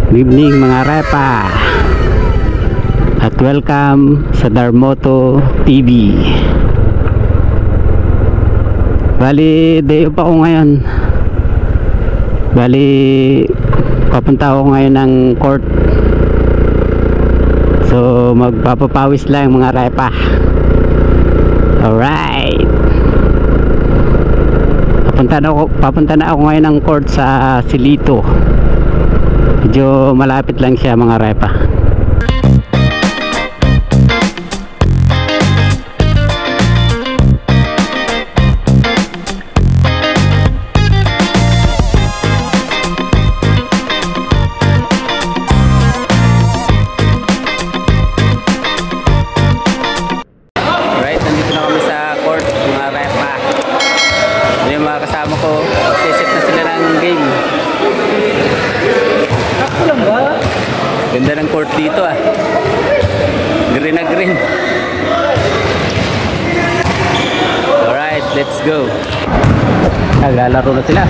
Good evening mga repa, at welcome sa Darmoto TV. Bali day off ako ngayon. Bali papunta ako ngayon ng court. So magpapapawis lang mga repa. Alright, papunta na ako ngayon ng court sa Silito. Medyo malapit lang siya mga repa. Alright, nandito na kami sa court mga repa. Yung mga kasama ko, set na sila ng game. Ganda ng court dito ah. Green na green. Alright, let's go. Naglalaro na sila.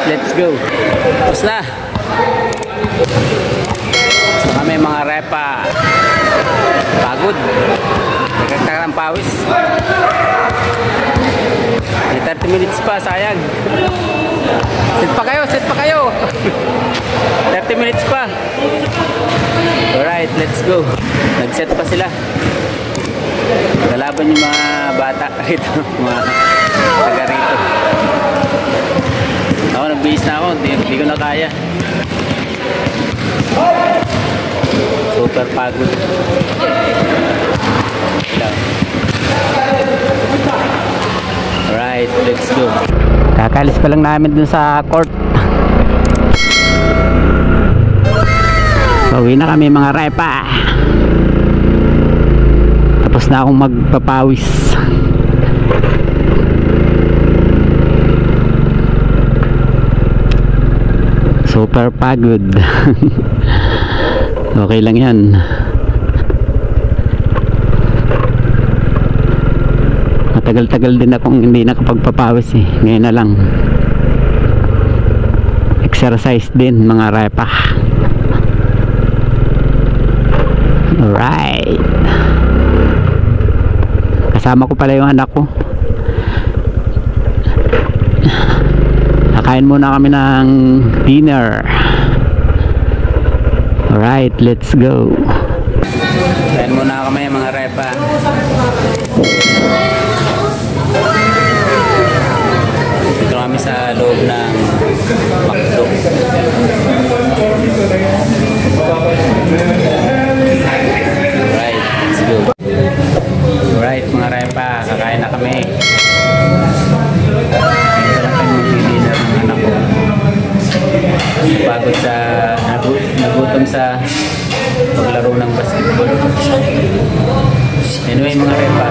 Let's go. Tapos na. Tapos na kami mga repa. Pagod. Nagkakaroon ng pawis. May 30 minutes pa, sayang. Set pa kayo, set pa kayo. 30 minutes pa. Alright, let's go. Nag-set pa sila. Kalaban yung mga bata. Ito, mga taga rito. Ako, nagbihis na ako. Hindi ko na kaya. Super pagod. Alright, let's go. Kakalis pa lang namin dun sa court. Pauwi na kami mga repa. Tapos na akong magpapawis. Super pagod. Okay lang yan. Matagal-tagal din akong hindi nakapagpapawis eh. Ngayon na lang. Exercise din mga repa. Alright. Kasama ko pala yung anak ko. Nakain muna kami ng dinner. Alright, let's go. Kain muna kami mga repa. Dito kami sa loob ng McDo. Alright, let's go. Alright mga repa, kakain na kami. Ito lang kami mag-dinner ng anak ko. Pagod sa nagutom sa paglaro ng basketball. Anyway mga repa,